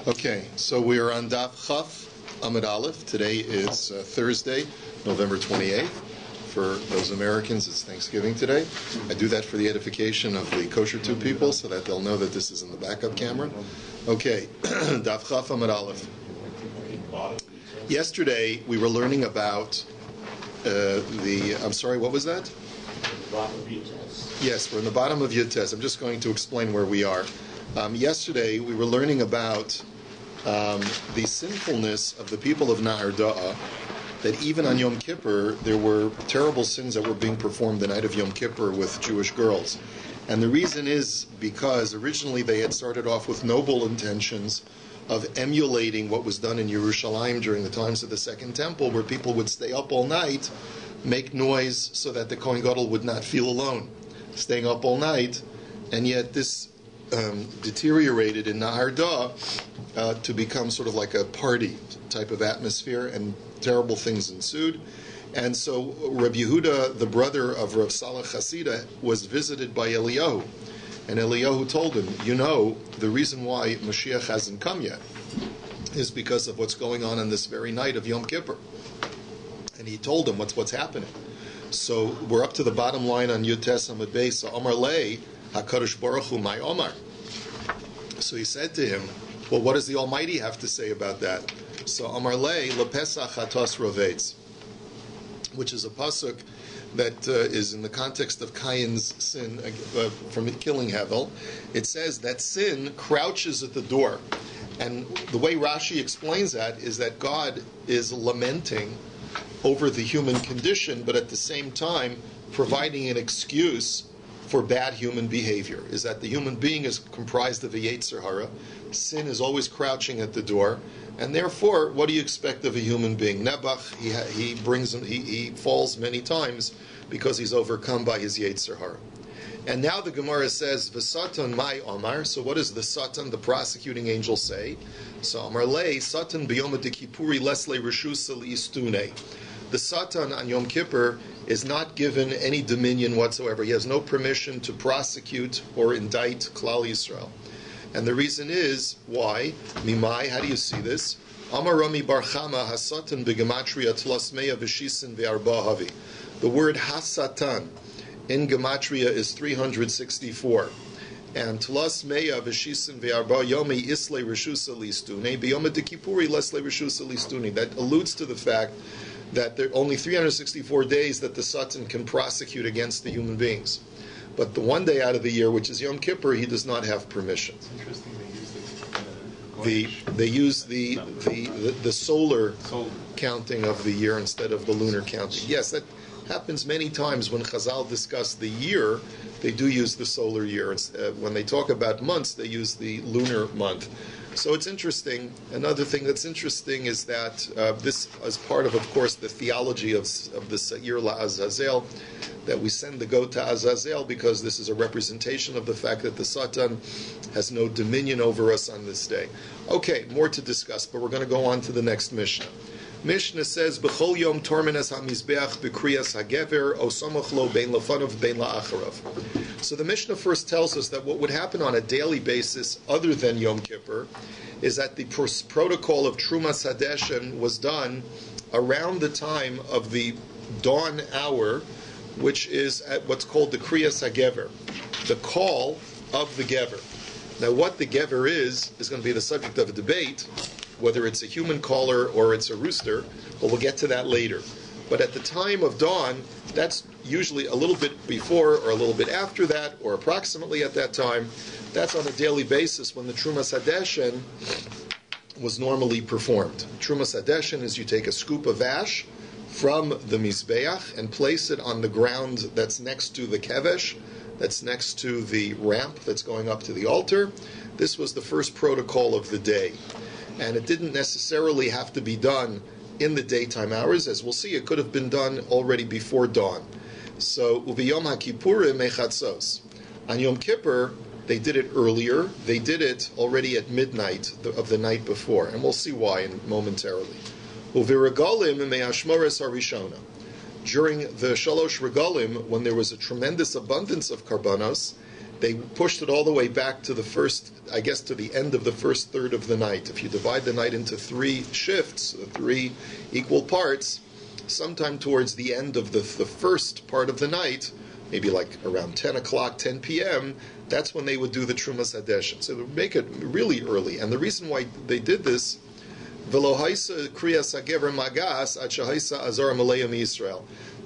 Okay, so we are on DAF Chaf Amud Aleph. Today is Thursday, November 28th. For those Americans, it's Thanksgiving today. I do that for the edification of the Kosher 2 people so that they'll know that this is in the backup camera. Okay, DAF Chaf Amud Aleph. Yesterday, we were learning about I'm sorry, what was that? Yes, we're in the bottom of Yud. I'm just going to explain where we are. Yesterday, we were learning about the sinfulness of the people of Nahar Da'ah, that even on Yom Kippur, there were terrible sins that were being performed the night of Yom Kippur with Jewish girls. And the reason is because originally they had started off with noble intentions of emulating what was done in Yerushalayim during the times of the Second Temple, where people would stay up all night, make noise so that the Kohen Gadol would not feel alone, staying up all night, and yet this deteriorated in Nahar Da'ah to become sort of like a party type of atmosphere, and terrible things ensued. And so Rabbi Yehuda, the brother of Rav Salah Chasida, was visited by Eliyahu. And Eliyahu told him, you know, the reason why Mashiach hasn't come yet is because of what's going on this very night of Yom Kippur. And he told him what's happening. So we're up to the bottom line on Yud Tes Amud Beis. Omar Lei HaKadosh Baruch Hu Mai Omar. So he said to him, well, what does the Almighty have to say about that? So Omar Lei LePesach Hatos Rovetz, which is a pasuk that is in the context of Cain's sin from killing Hevel. It says that sin crouches at the door. And the way Rashi explains that is that God is lamenting over the human condition, but at the same time providing an excuse for bad human behavior. Is that the human being is comprised of a Yetzer Hara. Sin is always crouching at the door, and therefore, what do you expect of a human being? Nebuch, he falls many times because he's overcome by his Yetzer Hara. And now the Gemara says, V'satan mai Omar. So what does the Satan, the prosecuting angel, say? So Omar lei Satan b'yom ha'Kippuri lesle reshusa li'istune. The Satan on Yom Kippur is not given any dominion whatsoever. He has no permission to prosecute or indict Klal Yisrael. And the reason is, why? Mimai, how do you see this? Amar Rami Bar Chama hasatan b'gematria tlos meya v'shisin ve'arba havi. The word hasatan in gematria is 364. And tlos meya v'shisin ve'arba yomi isle reshusa listune b'yom ha'Kippuri lesle reshusa listune. That alludes to the fact that there are only 364 days that the Satan can prosecute against the human beings. But the one day out of the year, which is Yom Kippur, he does not have permission. It's interesting They use the solar counting of the year instead of the lunar counting. Yes, that happens many times when Chazal discuss the year. They do use the solar year. When they talk about months, they use the lunar month. So it's interesting. Another thing that's interesting is that this is part of course, the theology of the Seir LaAzazel, that we send the goat to Azazel because this is a representation of the fact that the Satan has no dominion over us on this day. Okay, more to discuss, but we're going to go on to the next Mishnah. Mishnah says, B'chol yom tormenes hamizbeach b'kriyas hagever osomach lo bein lefanav bein la'acharav. So the Mishnah first tells us that what would happen on a daily basis other than Yom Kippur is that the protocol of Trumas Hadeshen was done around the time of the dawn hour, which is at what's called the Kriyas HaGever, the call of the Gever. Now what the Gever is going to be the subject of a debate, whether it's a human caller or it's a rooster, but we'll get to that later. But at the time of dawn, that's usually a little bit before or a little bit after that, or approximately at that time. That's on a daily basis when the Trumas Hadeshen was normally performed. Trumas Hadeshen is you take a scoop of ash from the Mizbeach and place it on the ground that's next to the Kevesh, that's next to the ramp that's going up to the altar. This was the first protocol of the day. And it didn't necessarily have to be done in the daytime hours. As we'll see, it could have been done already before dawn. So, Uviyom HaKippurim mechatzos. On Yom Kippur, they did it earlier. They did it already at midnight of the night before. And we'll see why momentarily. Uviragolim me'ashmores harishona. During the Shalosh Regalim, when there was a tremendous abundance of karbanos, they pushed it all the way back to the first, I guess, to the end of the first third of the night. If you divide the night into 3 shifts, 3 equal parts, sometime towards the end of the first part of the night, maybe like around 10 o'clock, 10 p.m., that's when they would do the Trumas Hadeshen. So they would make it really early. And the reason why they did this, the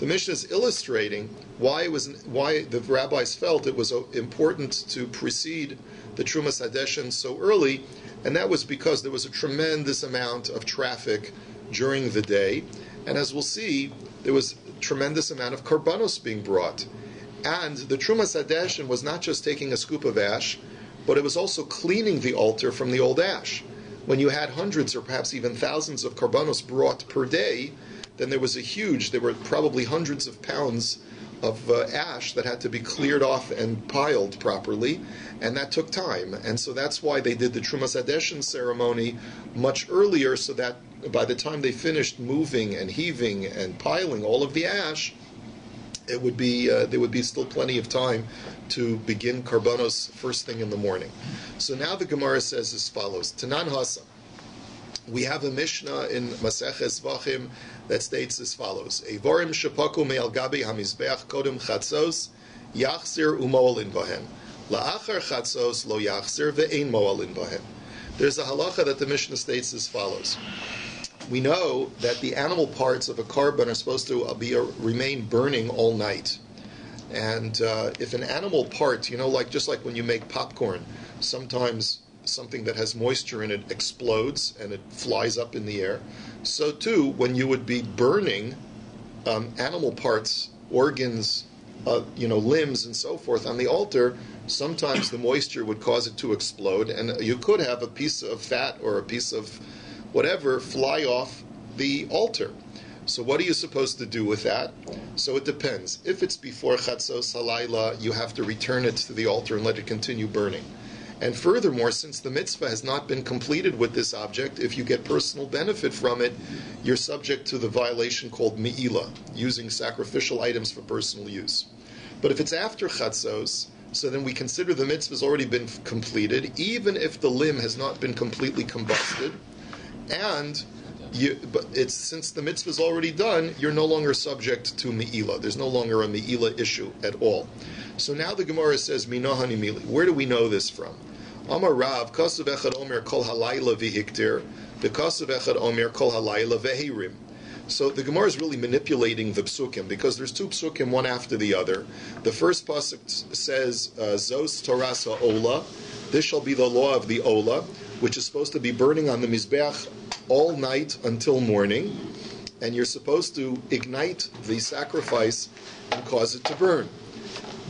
Mishnah is illustrating why the rabbis felt it was important to precede the Trumas Hadeshen so early, and that was because there was a tremendous amount of traffic during the day, and as we'll see, there was a tremendous amount of karbanos being brought. And the Trumas Hadeshen was not just taking a scoop of ash, but it was also cleaning the altar from the old ash. When you had hundreds or perhaps even thousands of karbanos brought per day, then there were probably hundreds of pounds of ash that had to be cleared off and piled properly, and that took time. And so that's why they did the Trumas Hadeshen ceremony much earlier, so that by the time they finished moving and heaving and piling all of the ash, there would be still plenty of time to begin karbanos first thing in the morning. So now the Gemara says as follows: Tanan Hasa. We have a Mishnah in Maseches Vachim that states as follows: Eivorim shepaku me'al gabi hamizbeach kodem chatzos yachzir u'mo'alin bahen. La'achar chatzos lo yachzir ve'ein mo'alin bahen. There's a halacha that the Mishnah states as follows. We know that the animal parts of a korban are supposed to remain burning all night. And if an animal part, just like when you make popcorn, sometimes something that has moisture in it explodes and it flies up in the air. So too, when you would be burning animal parts, organs, limbs and so forth on the altar, sometimes the moisture would cause it to explode, and you could have a piece of fat or a piece of whatever fly off the altar. So what are you supposed to do with that? So it depends. If it's before Chatzos Halayla, you have to return it to the altar and let it continue burning. And furthermore, since the mitzvah has not been completed with this object, if you get personal benefit from it, you're subject to the violation called me'ila, using sacrificial items for personal use. But if it's after Chatzos, so then we consider the mitzvah has already been completed, even if the limb has not been completely combusted, and since the mitzvah is already done, you're no longer subject to me'ila. There's no longer a me'ila issue at all. So now the Gemara says, Minahani mili. Where do we know this from? Amar Rav, Kasav Echad Omer Kol Halayla V'Hiktir, the Kasav Echad Omer Kol Halayla V'Hirim. So the Gemara is really manipulating the psukim, because there's 2 psukim, one after the other. The first pasuk says, Zos Torasa Ola, this shall be the law of the Ola, which is supposed to be burning on the Mizbeach all night until morning, and you're supposed to ignite the sacrifice and cause it to burn.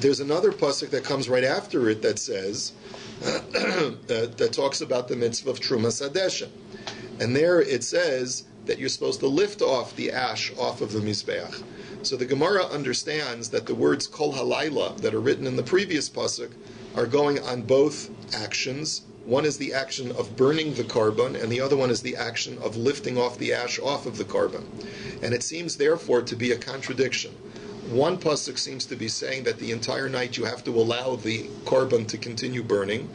There's another pasuk that comes right after it that says, that talks about the mitzvah of Trumas Hadeshen. And there it says that you're supposed to lift off the ash off of the Mizbeach. So the Gemara understands that the words Kol Halayla that are written in the previous pasuk are going on both actions. One is the action of burning the korban, and the other one is the action of lifting off the ash off of the korban. And it seems, therefore, to be a contradiction. One pasuk seems to be saying that the entire night you have to allow the korban to continue burning,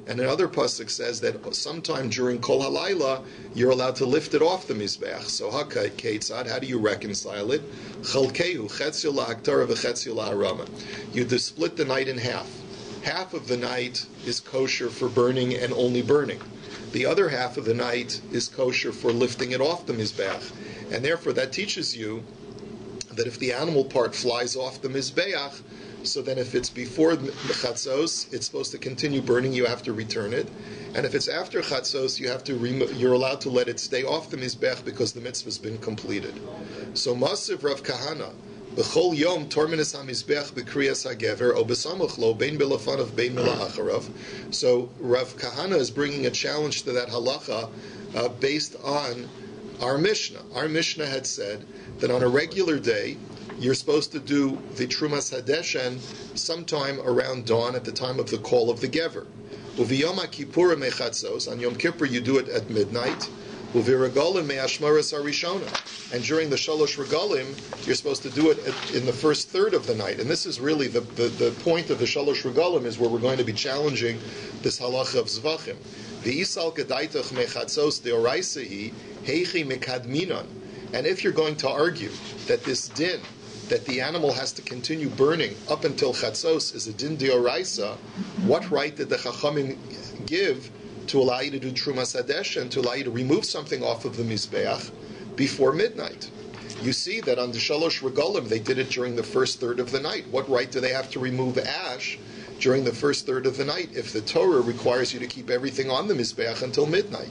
and another pasuk says that sometime during Kol Halayla you're allowed to lift it off the Mizbeach. So Ketzad, how do you reconcile it? Chalkehu chetzio la'aktara v'chetzio la'arama. You split the night in half. Half of the night is kosher for burning and only burning. The other half of the night is kosher for lifting it off the Mizbeach. And therefore that teaches you that if the animal part flies off the Mizbeach, so then if it's before the Chatzos, it's supposed to continue burning, you have to return it. And if it's after Chatzos, you're allowed to let it stay off the Mizbeach because the mitzvah has been completed. So Masiv Rav Kahana, B'chol yom torminis hamizbech b'kriyas hagever o b'samuch lo bein bilafanav bein mila'acharav. So Rav Kahana is bringing a challenge to that halacha based on our Mishnah. Our Mishnah had said that on a regular day you're supposed to do the Trumas Hadeshen sometime around dawn at the time of the call of the Gever. Uviyom HaKippurim Mechatzos, on Yom Kippur you do it at midnight. Uviragolim me'ashmaras harishona. And during the shalosh regalim, you're supposed to do it in the first third of the night. And this is really the point of the shalosh regalim, is where we're going to be challenging this halacha of zvachim. V'isal kedaitach mechatzos deoraisehi heichi mekadminon. And if you're going to argue that this din, that the animal has to continue burning up until chatzos, is a din deoraisa, what right did the chachamim give to allow you to do trumas hadesh and to allow you to remove something off of the mizbeach before midnight? You see that on the shalosh regalim they did it during the first third of the night. What right do they have to remove ash during the first third of the night if the Torah requires you to keep everything on the mizbeach until midnight?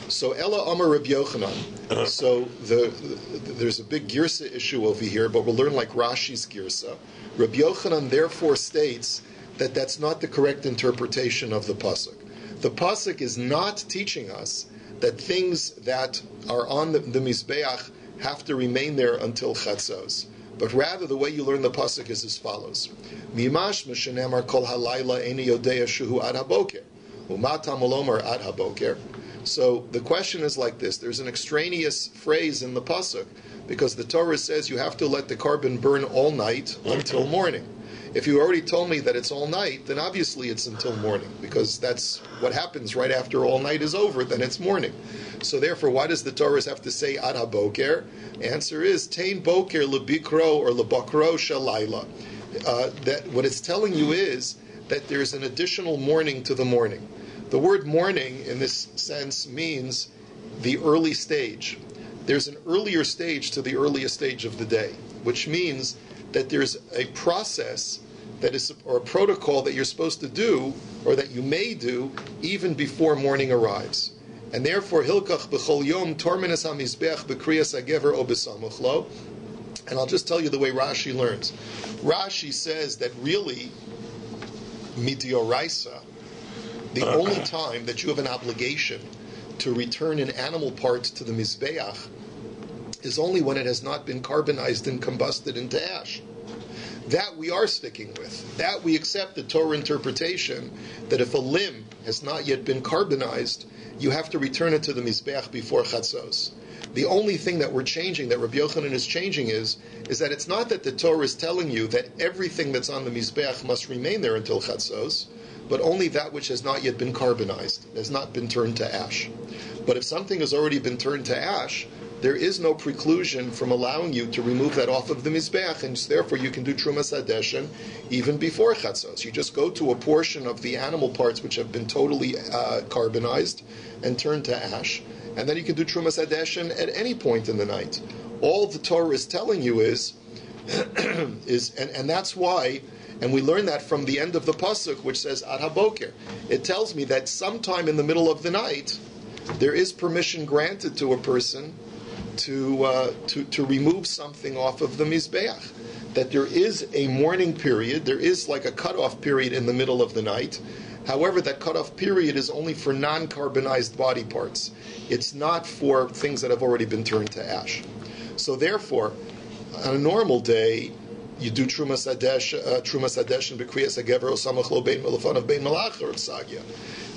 So Ella Amar Rabbi Yochanan. So there's a big girsa issue over here, but we'll learn like Rashi's girsa. Rabbi Yochanan therefore states that that's not the correct interpretation of the pasuk. The pasuk is not teaching us that things that are on the mizbeach have to remain there until chatzos. But rather, the way you learn the pasuk is as follows: Mimash m'shenemar kol halayla eni yodea shuhu ad haboker, umatam olomar ad haboker. So the question is like this: there's an extraneous phrase in the pasuk because the Torah says you have to let the carbon burn all night until morning. If you already told me that it's all night, then obviously it's until morning, because that's what happens right after all night is over, then it's morning. So therefore, why does the Torah have to say ad haboker? Answer is, tein boker lebikro or lebakro shalayla. That what it's telling you is that there's an additional morning to the morning. The word morning in this sense means the early stage. There's an earlier stage to the earliest stage of the day, which means that there's a process that is, or a protocol that you're supposed to do, or that you may do, even before morning arrives. And therefore, hilkach b'chol yom tormenes hamizbeach b'kriyas hagever o b'samuch lo. And I'll just tell you the way Rashi learns. Rashi says that really, midioraisa, the only time that you have an obligation to return an animal part to the mizbeach is only when it has not been carbonized and combusted into ash. That we are sticking with. That we accept the Torah interpretation that if a limb has not yet been carbonized, you have to return it to the mizbeach before chatzos. The only thing that we're changing, that Rabbi Yochanan is changing, is that it's not that the Torah is telling you that everything that's on the mizbeach must remain there until chatzos, but only that which has not yet been carbonized, has not been turned to ash. But if something has already been turned to ash, there is no preclusion from allowing you to remove that off of the mizbeach, and therefore you can do trumas hadeshin even before chatzos. You just go to a portion of the animal parts which have been totally carbonized and turned to ash, and then you can do trumas hadeshin at any point in the night. All the Torah is telling you is that's why. And we learn that from the end of the pasuk, which says ad haboker. It tells me that sometime in the middle of the night, there is permission granted to a person to remove something off of the mizbeach. That there is a mourning period, there is like a cutoff period in the middle of the night. However, that cutoff period is only for non-carbonized body parts. It's not for things that have already been turned to ash. So therefore, on a normal day, you do trumas hadesh and bekriyas hagever o samach lo bein melafanav bein malach or ksagya.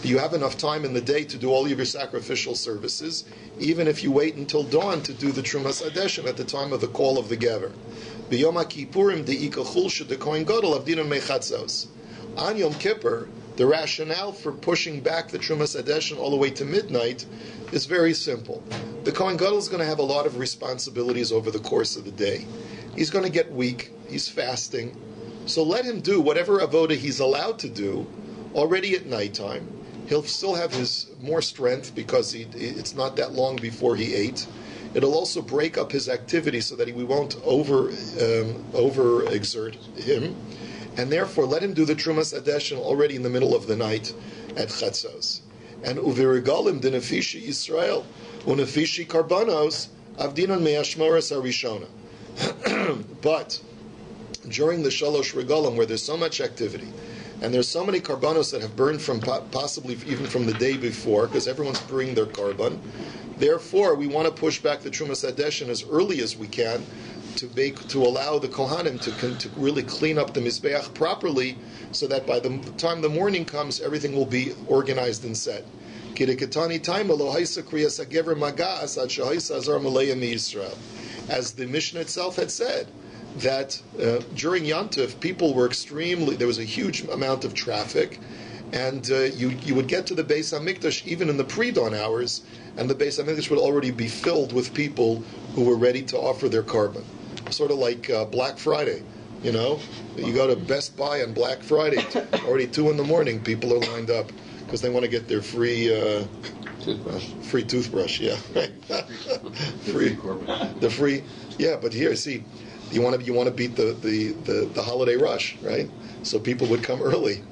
You have enough time in the day to do all of your sacrificial services, even if you wait until dawn to do the trumas hadesh at the time of the call of the gever. BYOMA kippurim de'ika chulsha de kohen gadol avdinon mechatzos. On Yom Kippur, the rationale for pushing back the trumas hadesh all the way to midnight is very simple. The kohen gadol is going to have a lot of responsibilities over the course of the day. He's going to get weak. He's fasting. So let him do whatever avoda he's allowed to do already at nighttime. He'll still have his more strength because it's not that long before he ate. It'll also break up his activity so that we won't overexert him. And therefore, let him do the Trumas Hadeshin already in the middle of the night at Chatzos. And Uvirigalim Dinafishi Yisrael, Unafishi Karbanos, Avdinon Meashmoras Arishona. But during the Shalosh Regalim, where there's so much activity, and there's so many karbanos that have burned from possibly even from the day before, because everyone's bringing their karban. Therefore, we want to push back the Trumas Hadeshin as early as we can to allow the Kohanim to really clean up the Mizbeach properly, so that by the time the morning comes, everything will be organized and set. Kirikatani taima lo haisa kriyas hagever magas ad shahaisa azar malaya mi Yisrael. As the Mishnah itself had said, that during Yontif, people were there was a huge amount of traffic, and you would get to the Beis HaMikdash even in the pre-dawn hours, and the Beis HaMikdash would already be filled with people who were ready to offer their carbon. Sort of like Black Friday, you know? You go to Best Buy on Black Friday, already 2 a.m, people are lined up because they want to get their free toothbrush, yeah, right. Yeah, but here, see, you want to beat the holiday rush, right? So people would come early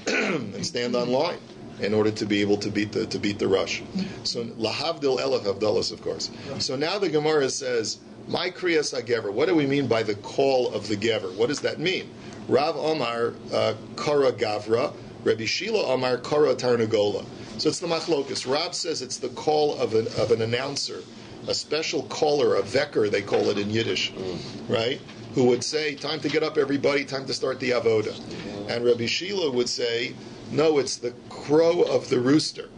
and stand on line in order to be able to beat the rush. So lahavdil elef havdalas, of course. So now the Gemara says, "My kriyas hagever." What do we mean by the call of the gever? What does that mean? Rav Omar kara gavra, Rabbi Shila Omar kara tarnagola. So it's the machlokus. Rav says it's the call of an announcer, a special caller, a veker they call it in Yiddish, right? Who would say, "Time to get up, everybody! Time to start the avoda." And Rabbi Shila would say, "No, it's the crow of the rooster,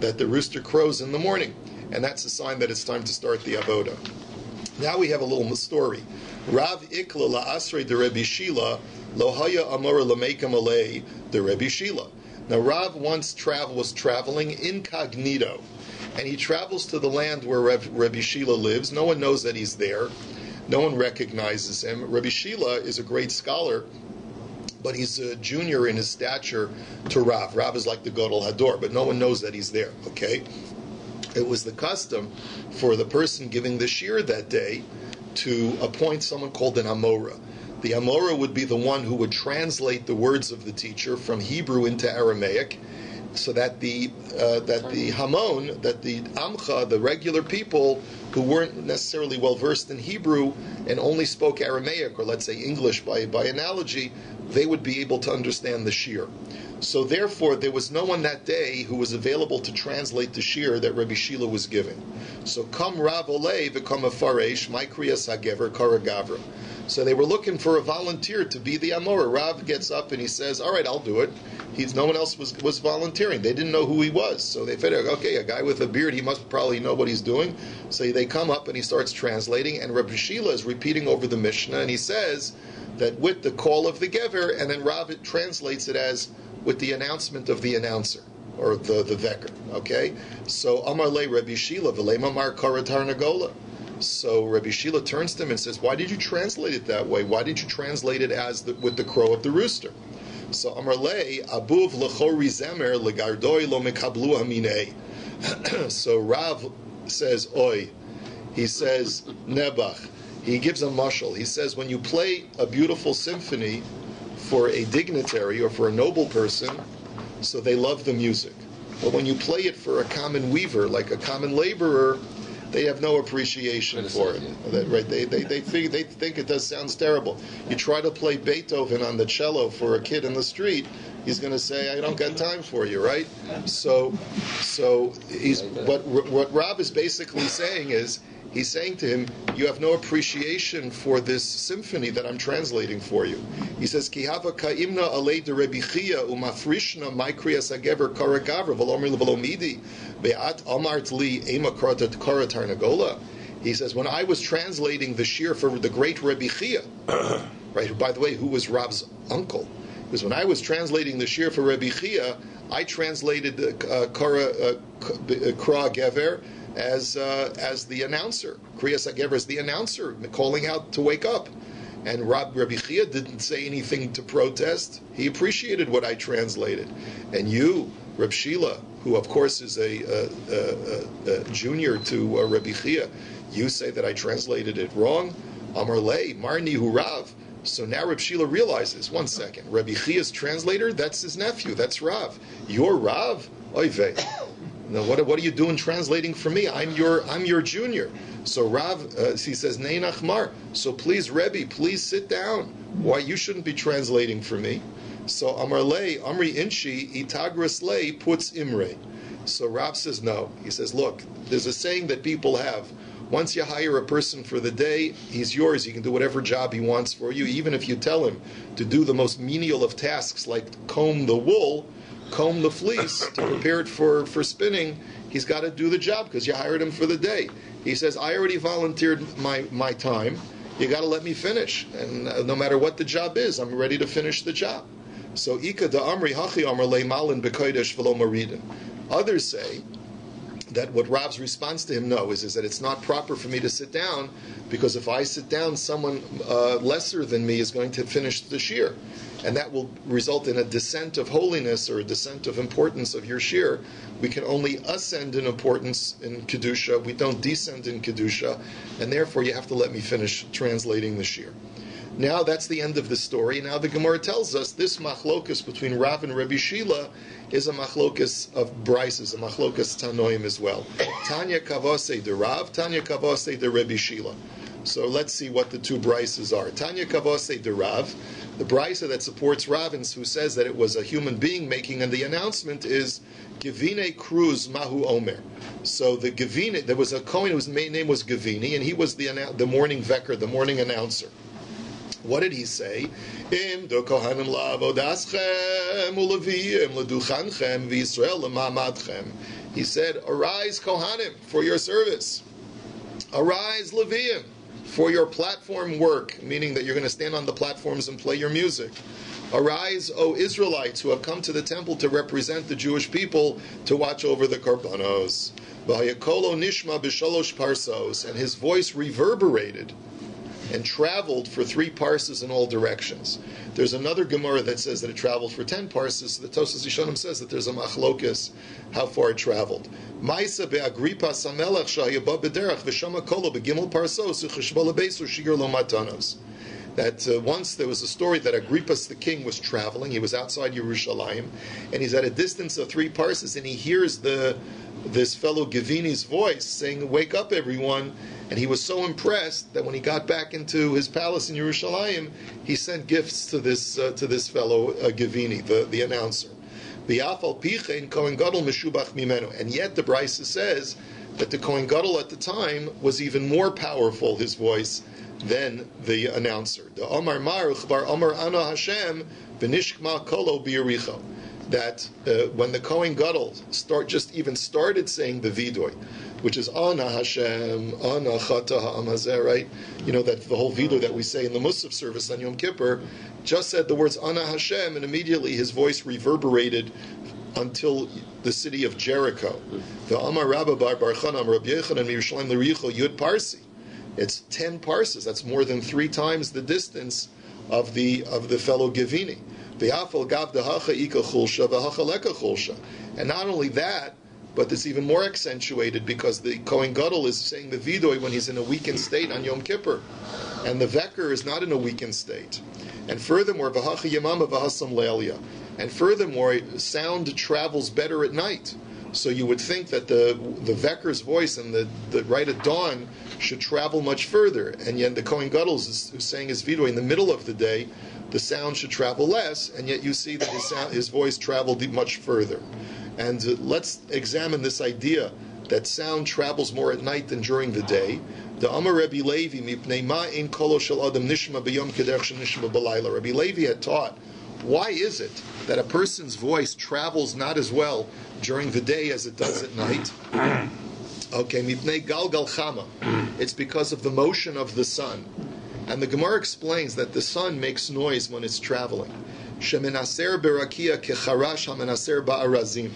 that the rooster crows in the morning, and that's a sign that it's time to start the avoda." Now we have a little story. Rav Ikla la'asrei de Rabbi Shila lohaya amora lamekam alei de Rabbi Shila. Now Rav once was traveling incognito, and he travels to the land where Rabbi Shila lives. No one knows that he's there. No one recognizes him. Rabbi Shila is a great scholar, but he's a junior in his stature to Rav. Rav is like the Gadol Hador, but no one knows that he's there, okay? It was the custom for the person giving the shiur that day to appoint someone called an Amora. The Amora would be the one who would translate the words of the teacher from Hebrew into Aramaic, so that the Hamon, that the Amcha, the regular people who weren't necessarily well versed in Hebrew and only spoke Aramaic, or let's say English by analogy, they would be able to understand the shiur. So therefore, there was no one that day who was available to translate the shiur that Rabbi Shila was giving. So come Rav Olei v'kom afaresh, my kriyas hagever kara gavra. So they were looking for a volunteer to be the Amora. Rav gets up and he says, "All right, I'll do it." No one else was volunteering. They didn't know who he was. So they figured, okay, a guy with a beard, he must probably know what he's doing. So they come up and he starts translating, and Rabbi Shila is repeating over the Mishnah, and he says that with the call of the gever, and then Rav translates it as with the announcement of the announcer, or the veker, okay? So Amar le Rabbi Shila, v'le mamar kara tarnagola. So Rabbi Shila turns to him and says, "Why did you translate it that way? Why did you translate it as with the crow of the rooster?" So Amar le abuv lechori zemer legardoi lo mekablu aminei. So Rav says, "Oi." He says, "Nebach." He gives a mashal. He says, when you play a beautiful symphony for a dignitary or for a noble person, so they love the music. But when you play it for a common weaver, like a common laborer, they have no appreciation for it. Right? They think it sounds terrible. You try to play Beethoven on the cello for a kid in the street, he's going to say, "I don't got time for you," right? So he's what Rob is basically saying is, he's saying to him, "You have no appreciation for this symphony that I'm translating for you." He says, "Ki hava ka'imna alei de Rebbe Chia umafrishna my kriyas hagever kara gavra v'lomer v'lomidi be'at amart li ema kara tarnagola." He says, when I was translating the shiur for the great Rebbe Chia, right? Who, by the way, who was Rab's uncle, because when I was translating the shiur for Rebbe Chia, I translated kara gever as the announcer. Kriyas hagever is the announcer, calling out to wake up. And Rabbi Chia didn't say anything to protest. He appreciated what I translated. And you, Reb Shila, who of course is a junior to Rabbi Chia, you say that I translated it wrong? Amar lei, marni hu Rav. So now Reb Shila realizes, one second, Rabbi Chia's translator, that's his nephew, that's Rav. You're Rav? Oy vey. Now, what are you doing translating for me? I'm your junior. So Rav, he says, Nei Nachmar. So please, Rebbe, please sit down. Why, you shouldn't be translating for me. So Amar lei, Amri Inshi, Itagras lei puts Imre. So Rav says no. He says, look, there's a saying that people have. Once you hire a person for the day, he's yours. He can do whatever job he wants for you. Even if you tell him to do the most menial of tasks, like comb the wool, comb the fleece to prepare it for spinning, he's got to do the job because you hired him for the day. He says, I already volunteered my time. You got to let me finish. And no matter what the job is, I'm ready to finish the job. So, Ika da Amri Hachi Amr Le Malin Bekodesh Velo Maridin. Others say that what Rav's response to him is that it's not proper for me to sit down, because if I sit down, someone lesser than me is going to finish the shir, and that will result in a descent of holiness or a descent of importance of your shir. We can only ascend in importance in Kedusha, we don't descend in Kedusha, and therefore you have to let me finish translating the shir. Now that's the end of the story. Now the Gemara tells us this machlokus between Rav and Rabbi Shila is a machlokus of brises, a machlokus tanoim as well. Tanya kavase de Rav, Tanya kavase de Rabbi Shila. So let's see what the two brises are. Tanya kavase de Rav, the brisa that supports Rav and who says that it was a human being making, and the announcement is Gevine Cruz Mahu Omer. So the Gevine, there was a Kohen whose main name was Gevini, and he was the morning veker, the morning announcer. What did he say? Im do kohanim la'avodaschem u'leviyim l'duchanchem v'Yisrael l'ma'amadchem. He said, arise Kohanim for your service. Arise Leviyim for your platform work, meaning that you're going to stand on the platforms and play your music. Arise, O Israelites, who have come to the temple to represent the Jewish people, to watch over the korbanos. V'hayakolo nishma b'shalosh parsos, and his voice reverberated and traveled for 3 parses in all directions. There's another Gemara that says that it traveled for 10 parses. The Tosas Yishonim says that there's a machlokas how far it traveled. Ma'isa be'agripa samelech shahayabah b'derach v'shama kolo b'gimel parsos u'cheshbol beis u'shigir lo matanos. That once there was a story that Agrippas the king was traveling. He was outside Yerushalayim, and he's at a distance of 3 parses, and he hears this fellow Gevini's voice saying, "Wake up, everyone!" And he was so impressed that when he got back into his palace in Yerushalayim, he sent gifts to this fellow Gevini, the announcer. And yet the Brisa says that the Kohen Gadol at the time was even more powerful, his voice, than the announcer. The Omar Maruch Bar Omar Ana Hashem V'nishkma Kolo B'Yericho. That when the Kohen Gadol started saying the Vidoy, which is Ana Hashem, Ana Chata Ha'am Hazeh, right? You know, that the whole Vidoy that we say in the Musaf service on Yom Kippur, just said the words Ana Hashem, and immediately his voice reverberated until the city of Jericho. The Amar Rabba Bar Chanam Rabbi Yechanan Yerushalayim L'Richo Yud Parsi. It's 10 parses. That's more than 3 times the distance of the fellow Gevini. And not only that, but it's even more accentuated because the Kohen Gadol is saying the Vidoy when he's in a weakened state on Yom Kippur, and the Veker is not in a weakened state. And furthermore, sound travels better at night. So you would think that the Veker's voice and the right at dawn should travel much further, and yet the Kohen Gadol is saying his Vidoy in the middle of the day, the sound should travel less, and yet you see that his voice traveled much further. And let's examine this idea that sound travels more at night than during the day. The Amar Rabbi Levi mipnei ma in kolo shel adam nishma b'yom kederech shenishma b'layla. Rabbi Levi had taught, why is it that a person's voice travels not as well during the day as it does at night? Okay, mipnei galgal chama. It's because of the motion of the sun. And the Gemara explains that the sun makes noise when it's traveling. Shemenaser berakia kecharash hamenaser ba'arazim.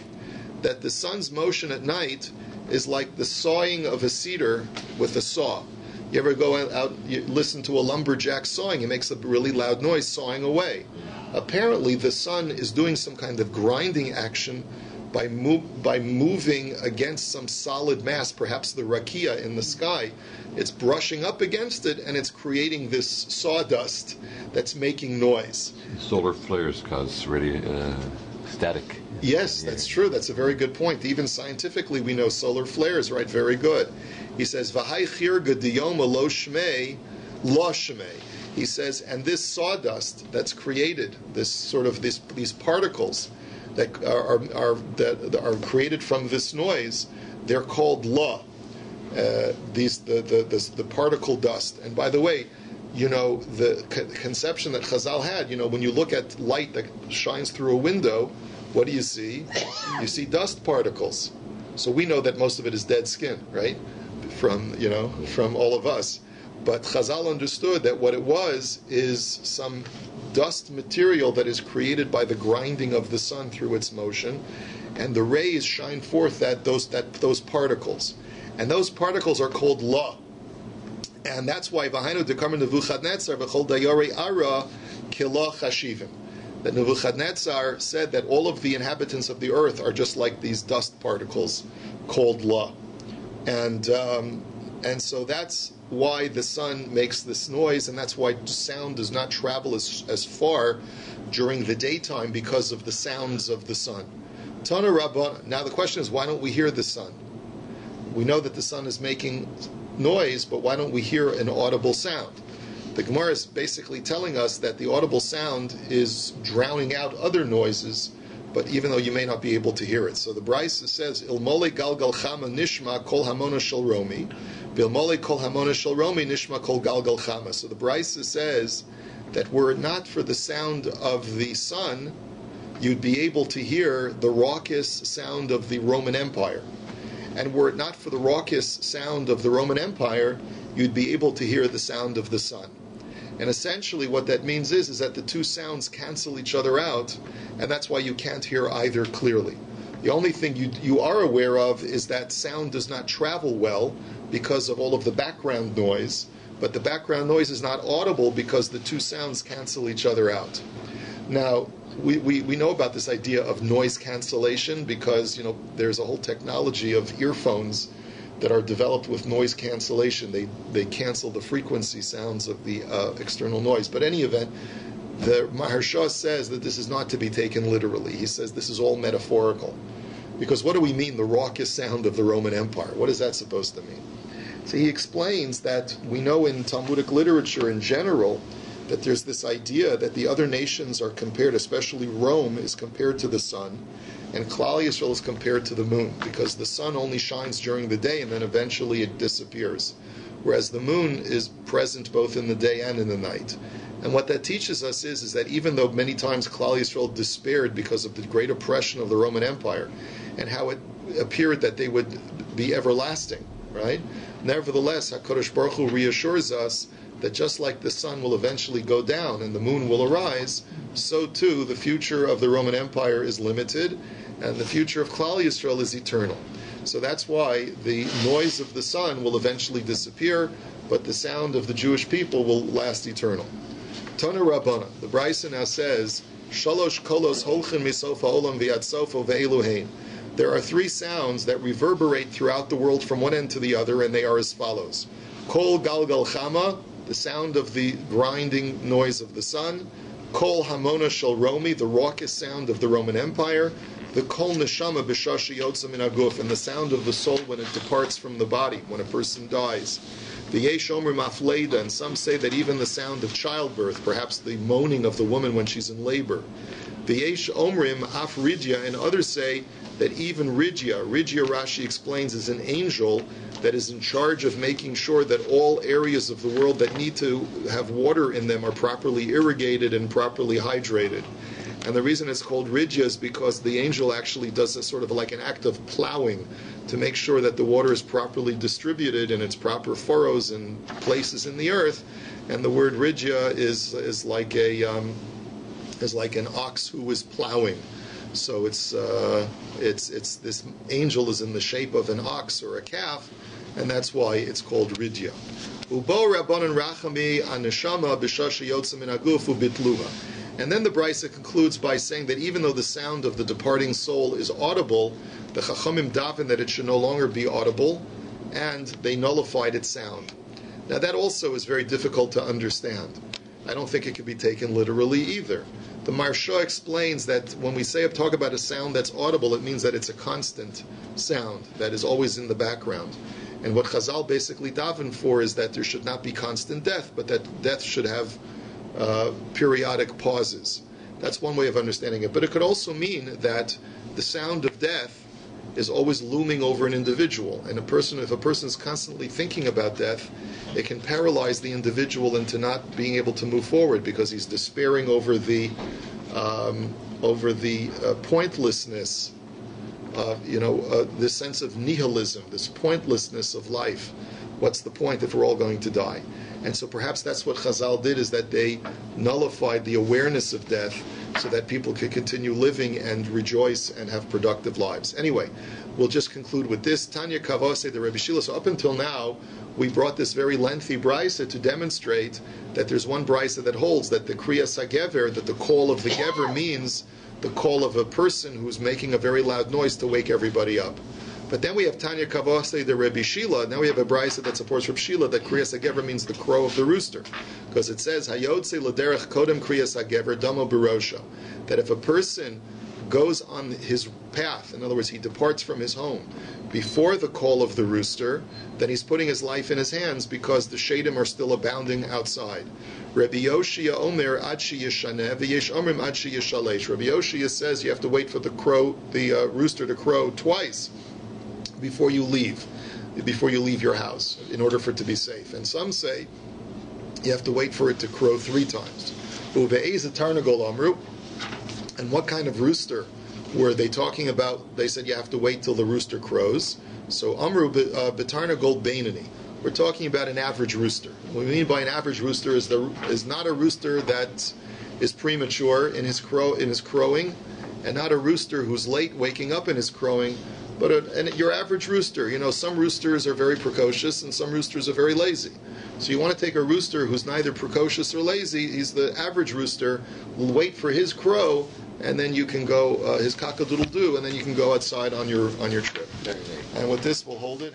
That the sun's motion at night is like the sawing of a cedar with a saw. You ever go out, you listen to a lumberjack sawing, he makes a really loud noise sawing away. Apparently the sun is doing some kind of grinding action by moving against some solid mass, perhaps the rakia in the sky. It's brushing up against it, and it's creating this sawdust that's making noise. Solar flares cause static. Yes, that's true. That's a very good point. Even scientifically, we know solar flares, right? Very good. He says, "V'hai chirga diyoma lo shmei, lo shmei." He says, and this sawdust that's created, this sort of these particles that are created from this noise, they're called la. The particle dust. And by the way, you know, the conception that Chazal had, you know, when you look at light that shines through a window, what do you see? You see dust particles. So we know that most of it is dead skin, right? From all of us. But Chazal understood that what it was is some dust material that is created by the grinding of the sun through its motion, and the rays shine forth those particles. And those particles are called La. And that's why V'hainu dekarmen Nebuchadnezzar v'chol dayarei ara kila chashivim. That Nebuchadnezzar said that all of the inhabitants of the earth are just like these dust particles called La. And so that's why the sun makes this noise, and that's why sound does not travel as far during the daytime because of the sounds of the sun. Tana Rabbana. Now the question is, why don't we hear the sun? We know that the sun is making noise, but why don't we hear an audible sound? The Gemara is basically telling us that the audible sound is drowning out other noises, but even though you may not be able to hear it. So the Brisa says, Ilmole galgal chama nishma kol hamona shel romi, Vilmole kol hamona shel romi nishma kol galgal chama. So the Brisa says that were it not for the sound of the sun, you'd be able to hear the raucous sound of the Roman Empire. And were it not for the raucous sound of the Roman Empire, you'd be able to hear the sound of the sun. And essentially what that means is that the two sounds cancel each other out, and that's why you can't hear either clearly. The only thing you are aware of is that sound does not travel well because of all of the background noise, but the background noise is not audible because the two sounds cancel each other out. Now, we know about this idea of noise cancellation because, there's a whole technology of earphones that are developed with noise cancellation. They cancel the frequency sounds of the external noise. But in any event, the Maharsha says that this is not to be taken literally. He says this is all metaphorical. Because what do we mean, the raucous sound of the Roman Empire? What is that supposed to mean? So he explains that we know in Talmudic literature in general that there's this idea that the other nations are compared, especially Rome is compared to the sun, and Klal Yisrael is compared to the moon, because the sun only shines during the day and then eventually it disappears, whereas the moon is present both in the day and in the night. And what that teaches us is that even though many times Klal Yisrael despaired because of the great oppression of the Roman Empire, and how it appeared that they would be everlasting, right? Nevertheless, HaKadosh Baruch Hu reassures us that just like the sun will eventually go down and the moon will arise, so too the future of the Roman Empire is limited, and the future of Klal Yisrael is eternal. So that's why the noise of the sun will eventually disappear, but the sound of the Jewish people will last eternal. Tana Rabbana, the Brisa now says, Shalosh kolos holchin misofa olam v'yad sofo ve'eluhein. There are three sounds that reverberate throughout the world from one end to the other, and they are as follows. Kol galgal chama, the sound of the grinding noise of the sun. Kol hamona shel romi, the raucous sound of the Roman Empire. The kol neshama b'shashi yotza min haguf, and the sound of the soul when it departs from the body, when a person dies. The yesh omrim afleida, and some say that even the sound of childbirth, perhaps the moaning of the woman when she's in labor. The yesh omrim af ridya, and others say that even Ridya Rashi explains, is an angel that is in charge of making sure that all areas of the world that need to have water in them are properly irrigated and properly hydrated. And the reason it's called Ridya is because the angel actually does a sort of like an act of plowing to make sure that the water is properly distributed in its proper furrows and places in the earth. And the word Ridya is like an ox who is plowing. So it's this angel is in the shape of an ox or a calf, and that's why it's called Ridya. Ubo Rabbanan Rachami an Neshama b'shashi yotza min haguf ubitluha. And then the Brisa concludes by saying that even though the sound of the departing soul is audible, the Chachamim daven that it should no longer be audible, and they nullified its sound. Now that also is very difficult to understand. I don't think it can be taken literally either. The Maharsha explains that when we talk about a sound that's audible, it means that it's a constant sound that is always in the background. And what Chazal basically daven for is that there should not be constant death, but that death should have periodic pauses. That's one way of understanding it. But it could also mean that the sound of death is always looming over an individual. And if a person is constantly thinking about death, it can paralyze the individual into not being able to move forward because he's despairing over the over the pointlessness of, this sense of nihilism, this pointlessness of life. What's the point if we're all going to die? And so perhaps that's what Chazal did, is that they nullified the awareness of death so that people could continue living and rejoice and have productive lives. Anyway, we'll just conclude with this. Tanya Kavase, the Rebbe Shila. So up until now, we brought this very lengthy brisa to demonstrate that there's one brisa that holds that the Kriyas HaGever, that the call of the Gever means the call of a person who's making a very loud noise to wake everybody up. But then we have Tanya Kavase, the Rebbe Shila. Now we have a brisa that supports Rebbe Shila that Kriyas HaGever means the crow of the rooster, because it says Hayodse L'derech Kodem Kriyas HaGever Damo Barosha, that if a person goes on his path, in other words, he departs from his home before the call of the rooster, then he's putting his life in his hands because the shadim are still abounding outside. Rabbi Yoshia Omer Ad Sheyishaneh V'yesh Omrim Ad Sheyishalesh. Rabbi Yoshia says you have to wait for the rooster to crow twice before you leave your house, in order for it to be safe. And some say you have to wait for it to crow 3 times. Uve'ez Tarnagol Amru. And what kind of rooster were they talking about? They said you have to wait till the rooster crows. So Amru B'Tarnagol Beinani. We're talking about an average rooster. What we mean by an average rooster is not a rooster that is premature in his crowing, and not a rooster who's late waking up in his crowing, but your average rooster. Some roosters are very precocious and some roosters are very lazy. So you want to take a rooster who's neither precocious or lazy. He's the average rooster. Will wait for his crow, and then you can go his cock-a-doodle-doo, and then you can go outside on your trip. And with this, we'll hold it.